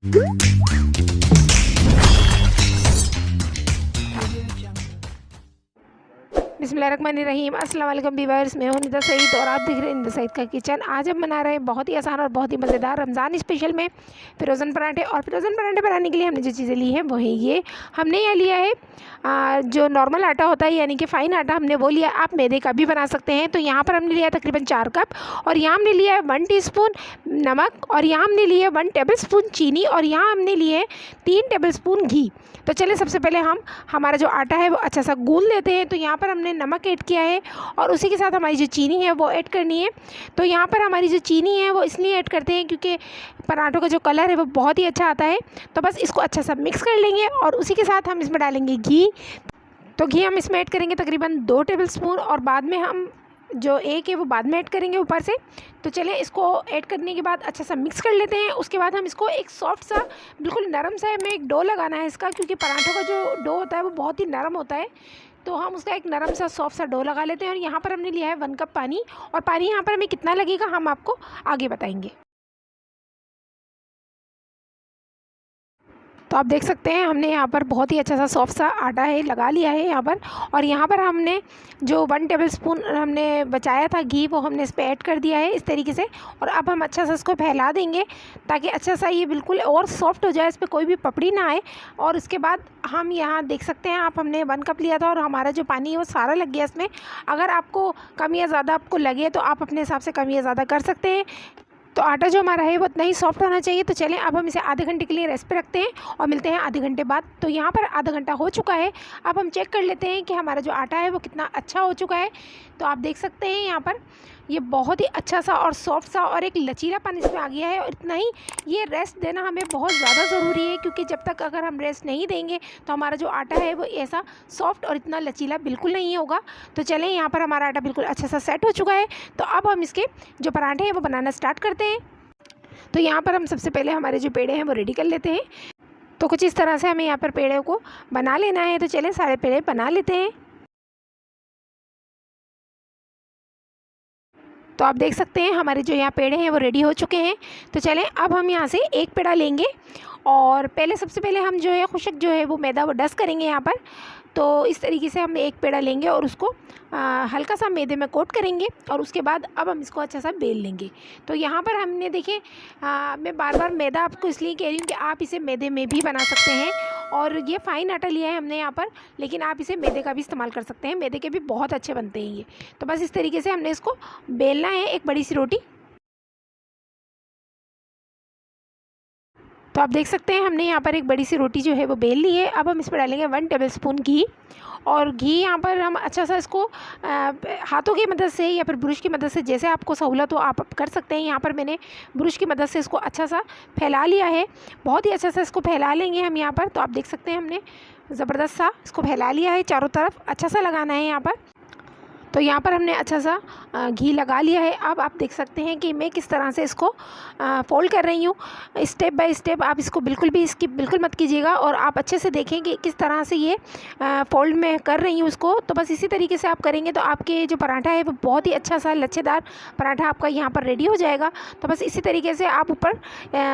बिस्मिल्लाहिर्रहमानिर्रहीम। अस्सलाम वालेकुम व्यूअर्स, मैं हूं निदा सईद और आप देख रहे हैं निदा सईद का किचन। आज हम बना रहे हैं बहुत ही आसान और बहुत ही मज़ेदार रमज़ान स्पेशल में फ़िरोज़न पराठे। और फ़िरोज़न पराठे बनाने के लिए हमने जो चीज़ें ली हैं वो है ये। हमने यहाँ लिया है जो नॉर्मल आटा होता है, यानी कि फ़ाइन आटा हमने वो लिया। आप मैदे का भी बना सकते हैं। तो यहाँ पर हमने लिया तकरीबन 4 कप, और यहाँ हमने लिया है 1 टीस्पून नमक, और यहाँ हमने लिया है 1 टेबलस्पून चीनी, और यहाँ हमने लिए हैं 3 टेबलस्पून घी। तो चलिए सबसे पहले हम हमारा जो आटा है वो अच्छा सा गूंद लेते हैं। तो यहाँ पर हमने नमक ऐड किया है और उसी के साथ हमारी जो चीनी है वो ऐड करनी है। तो यहाँ पर हमारी जो चीनी है वो इसलिए ऐड करते हैं क्योंकि पराठों का जो कलर है वो बहुत ही अच्छा आता है। तो बस इसको अच्छा सा मिक्स कर लेंगे और उसी के साथ हम इसमें डालेंगे घी। तो घी हम इसमें ऐड करेंगे तकरीबन 2 टेबलस्पून, और बाद में हम जो एक है वो बाद में ऐड करेंगे ऊपर से। तो चलिए इसको ऐड करने के बाद अच्छा सा मिक्स कर लेते हैं। उसके बाद हम इसको एक सॉफ्ट सा, बिल्कुल नरम सा हमें एक डो लगाना है इसका, क्योंकि पराठों का जो डो होता है वो बहुत ही नरम होता है। तो हम उसका एक नरम सा सॉफ्ट सा डो लगा लेते हैं। और यहाँ पर हमने लिया है 1 कप पानी, और पानी यहाँ पर हमें कितना लगेगा हम आपको आगे बताएंगे। तो आप देख सकते हैं हमने यहाँ पर बहुत ही अच्छा सा सॉफ्ट सा आटा है लगा लिया है यहाँ पर। और यहाँ पर हमने जो 1 टेबलस्पून हमने बचाया था घी, वो हमने इस पर ऐड कर दिया है इस तरीके से। और अब हम अच्छा सा इसको फैला देंगे ताकि अच्छा सा ये बिल्कुल और सॉफ्ट हो जाए, इस पर कोई भी पपड़ी ना आए। और उसके बाद हम यहाँ देख सकते हैं आप, हमने 1 कप लिया था और हमारा जो पानी है वो सारा लग गया इसमें। अगर आपको कम या ज़्यादा आपको लगे तो आप अपने हिसाब से कम या ज़्यादा कर सकते हैं। तो आटा जो हमारा है वो उतना ही सॉफ्ट होना चाहिए। तो चलें अब हम इसे आधे घंटे के लिए रेस्ट पे रखते हैं और मिलते हैं आधे घंटे बाद। तो यहाँ पर आधा घंटा हो चुका है। अब हम चेक कर लेते हैं कि हमारा जो आटा है वो कितना अच्छा हो चुका है। तो आप देख सकते हैं यहाँ पर ये बहुत ही अच्छा सा और सॉफ्ट सा और एक लचीलापन इसमें आ गया है। और इतना ही, ये रेस्ट देना हमें बहुत ज़्यादा ज़रूरी है, क्योंकि जब तक अगर हम रेस्ट नहीं देंगे तो हमारा जो आटा है वो ऐसा सॉफ्ट और इतना लचीला बिल्कुल नहीं होगा। तो चलें यहाँ पर हमारा आटा बिल्कुल अच्छा सा सेट हो चुका है। तो अब हम इसके जो पराठे हैं वो बनाना स्टार्ट करते हैं। तो यहाँ पर हम सबसे पहले हमारे जो पेड़े हैं वो रेडी कर लेते हैं। तो कुछ इस तरह से हमें यहाँ पर पेड़े को बना लेना है। तो चलें सारे पेड़े बना लेते हैं। तो आप देख सकते हैं हमारे जो यहाँ पेड़े हैं वो रेडी हो चुके हैं। तो चलें अब हम यहाँ से एक पेड़ा लेंगे, और पहले सबसे पहले हम जो है खुशक जो है वो मैदा वो डस्ट करेंगे यहाँ पर। तो इस तरीके से हम एक पेड़ा लेंगे और उसको हल्का सा मैदे में कोट करेंगे, और उसके बाद अब हम इसको अच्छा सा बेल लेंगे। तो यहाँ पर हमने देखिए, मैं बार बार मैदा आपको इसलिए कह रही हूँ कि आप इसे मैदे में भी बना सकते हैं। और ये फ़ाइन आटा लिया है हमने यहाँ पर, लेकिन आप इसे मैदे का भी इस्तेमाल कर सकते हैं। मैदे के भी बहुत अच्छे बनते हैं ये। तो बस इस तरीके से हमने इसको बेलना है, एक बड़ी सी रोटी। तो आप देख सकते हैं हमने यहाँ पर एक बड़ी सी रोटी जो है वो बेल ली है। अब हम इस पर डालेंगे 1 टेबलस्पून घी। और घी यहाँ पर हम अच्छा सा इसको हाथों की मदद से या फिर ब्रश की मदद से, जैसे आपको सहूलत हो आप कर सकते हैं। यहाँ पर मैंने ब्रश की मदद से इसको अच्छा सा फैला लिया है। बहुत ही अच्छा सा इसको फैला लेंगे हम यहाँ पर। तो आप देख सकते हैं हमने ज़बरदस्त सा इसको फैला लिया है, चारों तरफ अच्छा सा लगाना है यहाँ पर। तो यहाँ पर हमने अच्छा सा घी लगा लिया है। अब आप देख सकते हैं कि मैं किस तरह से इसको फ़ोल्ड कर रही हूँ, स्टेप बाय स्टेप। आप इसको बिल्कुल भी इसकी बिल्कुल मत कीजिएगा, और आप अच्छे से देखें कि किस तरह से ये फ़ोल्ड में कर रही हूँ इसको। तो बस इसी तरीके से आप करेंगे तो आपके जो पराठा है वो बहुत ही अच्छा सा लच्छेदार पराठा आपका यहाँ पर रेडी हो जाएगा। तो बस इसी तरीके से आप ऊपर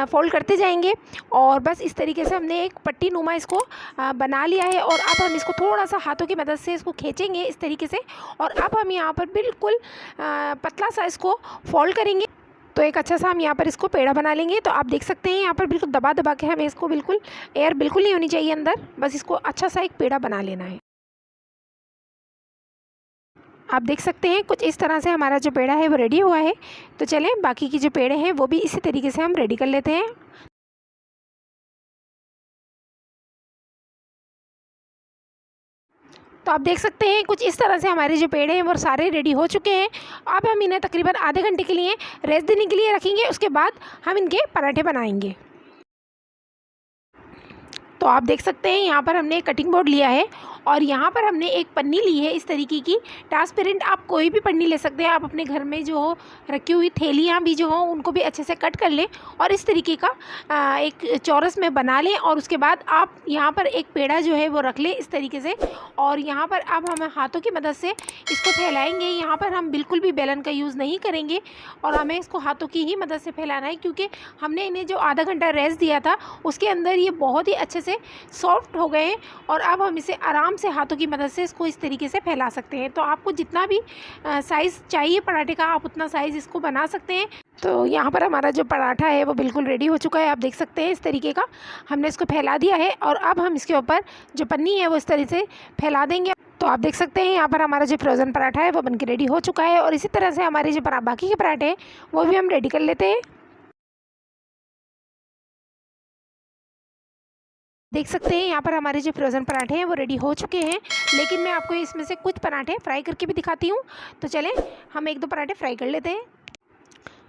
फ़ोल्ड करते जाएंगे, और बस इस तरीके से हमने एक पट्टी नुमा इसको बना लिया है। और अब हम इसको थोड़ा सा हाथों की मदद से इसको खींचेंगे इस तरीके से, और अब हम यहाँ पर बिल्कुल पतला सा इसको फोल्ड करेंगे। तो एक अच्छा सा हम यहाँ पर इसको पेड़ा बना लेंगे। तो आप देख सकते हैं यहाँ पर बिल्कुल दबा दबा के हमें इसको, बिल्कुल एयर बिल्कुल नहीं होनी चाहिए अंदर, बस इसको अच्छा सा एक पेड़ा बना लेना है। आप देख सकते हैं कुछ इस तरह से हमारा जो पेड़ा है वो रेडी हुआ है। तो चलें बाकी की जो पेड़े हैं वो भी इसी तरीके से हम रेडी कर लेते हैं। तो आप देख सकते हैं कुछ इस तरह से हमारे जो पेड़े हैं वो सारे रेडी हो चुके हैं। अब हम इन्हें तकरीबन आधे घंटे के लिए रेस्ट देने के लिए रखेंगे। उसके बाद हम इनके पराठे बनाएंगे। तो आप देख सकते हैं यहाँ पर हमने एक कटिंग बोर्ड लिया है, और यहाँ पर हमने एक पन्नी ली है इस तरीके की ट्रांसपेरेंट। आप कोई भी पन्नी ले सकते हैं, आप अपने घर में जो हो रखी हुई थैलियाँ भी जो हो उनको भी अच्छे से कट कर लें और इस तरीके का एक चौरस में बना लें। और उसके बाद आप यहाँ पर एक पेड़ा जो है वो रख लें इस तरीके से, और यहाँ पर अब हम हाथों की मदद से इसको फैलाएंगे। यहाँ पर हम बिल्कुल भी बेलन का यूज़ नहीं करेंगे और हमें इसको हाथों की ही मदद से फैलाना है, क्योंकि हमने इन्हें जो आधा घंटा रेस्ट दिया था उसके अंदर ये बहुत ही अच्छे से सॉफ्ट हो गए हैं। और अब हम इसे आराम से हाथों की मदद से इसको इस तरीके से फैला सकते हैं। तो आपको जितना भी साइज़ चाहिए पराठे का, आप उतना साइज़ इसको बना सकते हैं। तो यहाँ पर हमारा जो पराठा है वो बिल्कुल रेडी हो चुका है। आप देख सकते हैं इस तरीके का हमने इसको फैला दिया है, और अब हम इसके ऊपर जो पन्नी है वो इस तरह से फैला देंगे। तो आप देख सकते हैं यहाँ पर हमारा जो फ्रोज़न पराठा है वो बनके रेडी हो चुका है। और इसी तरह से हमारे जो बाकी के पराठे हैं वो भी हम रेडी कर लेते हैं। देख सकते हैं यहाँ पर हमारे जो फ्रोज़न पराठे हैं वो रेडी हो चुके हैं, लेकिन मैं आपको इसमें से कुछ पराठे फ्राई करके भी दिखाती हूँ। तो चलें हम एक दो पराठे फ्राई कर लेते हैं।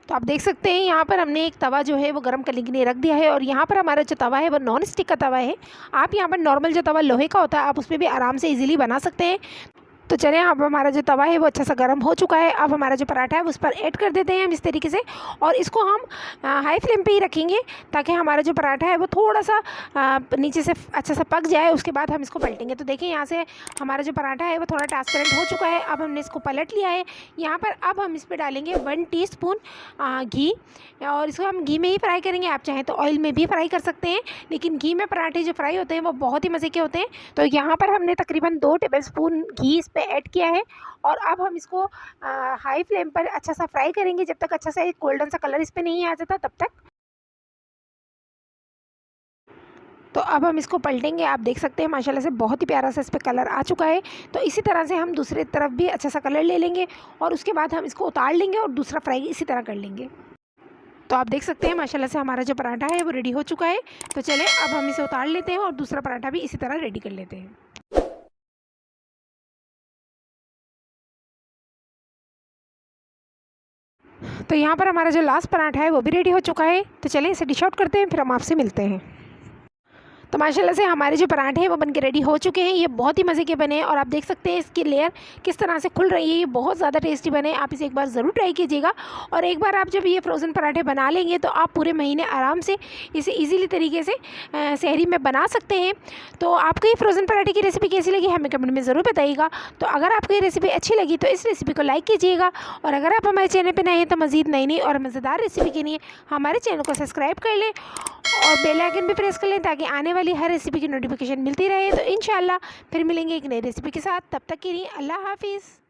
तो आप देख सकते हैं यहाँ पर हमने एक तवा जो है वो गर्म करने के लिए रख दिया है, और यहाँ पर हमारा जो तवा है वो नॉन स्टिक का तवा है। आप यहाँ पर नॉर्मल जो तवा लोहे का होता है आप उस पर भी आराम से इजीली बना सकते हैं। तो चलिए अब हमारा जो तवा है वो अच्छा सा गर्म हो चुका है। अब हमारा जो पराठा है उस पर ऐड कर देते हैं हम इस तरीके से, और इसको हम हाई फ्लेम पे ही रखेंगे ताकि हमारा जो पराठा है वो थोड़ा सा नीचे से अच्छा सा पक जाए। उसके बाद हम इसको पलटेंगे। तो देखिए यहाँ से हमारा जो पराठा है वो थोड़ा ट्रांसपेरेंट हो चुका है। अब हमने इसको पलट लिया है। यहाँ पर अब हम इस पर डालेंगे 1 टीस्पून घी, और इसको हम घी में ही फ्राई करेंगे। आप चाहें तो ऑयल में भी फ्राई कर सकते हैं, लेकिन घी में पराठे जो फ्राई होते हैं वो बहुत ही मज़े के होते हैं। तो यहाँ पर हमने तकरीबन 2 टेबलस्पून घी इस पर ऐड किया है, और अब हम इसको हाई फ्लेम पर अच्छा सा फ्राई करेंगे जब तक अच्छा सा एक गोल्डन सा कलर इस पे नहीं आ जाता तब तक। तो अब हम इसको पलटेंगे। आप देख सकते हैं माशाल्लाह से बहुत ही प्यारा सा इस पर कलर आ चुका है। तो इसी तरह से हम दूसरी तरफ भी अच्छा सा कलर ले लेंगे, और उसके बाद हम इसको उतार लेंगे और दूसरा फ्राई इसी तरह कर लेंगे। तो आप देख सकते हैं माशाल्लाह से हमारा जो पराठा है वो रेडी हो चुका है। तो चलें अब हम इसे उतार लेते हैं और दूसरा पराठा भी इसी तरह रेडी कर लेते हैं। तो यहाँ पर हमारा जो लास्ट पराठा है वो भी रेडी हो चुका है। तो चलें इसे डिश आउट करते हैं, फिर हम आपसे मिलते हैं। तो माशाल्लाह से हमारे जो पराठे हैं वो बनके रेडी हो चुके हैं। ये बहुत ही मज़े के बने हैं, और आप देख सकते हैं इसकी लेयर किस तरह से खुल रही है। ये बहुत ज़्यादा टेस्टी बने। आप इसे एक बार ज़रूर ट्राई कीजिएगा, और एक बार आप जब ये फ्रोज़न पराठे बना लेंगे तो आप पूरे महीने आराम से इसे ईज़िली तरीके से सहरी में बना सकते हैं। तो आपको ये फ्रोज़न पराठे की रेसिपी कैसी लगी हमें कमेंट में ज़रूर बताइएगा। तो अगर आपको ये रेसिपी अच्छी लगी तो इस रेसिपी को लाइक कीजिएगा, और अगर आप हमारे चैनल पर नए हैं तो मज़ीद नई नई और मज़ेदार रेसिपी के लिए हमारे चैनल को सब्सक्राइब कर लें और बेल आइकन भी प्रेस कर लें, ताकि आने वाली हर रेसिपी की नोटिफिकेशन मिलती रहे। तो इंशाल्लाह फिर मिलेंगे एक नई रेसिपी के साथ। तब तक के लिए अल्लाह हाफिज़।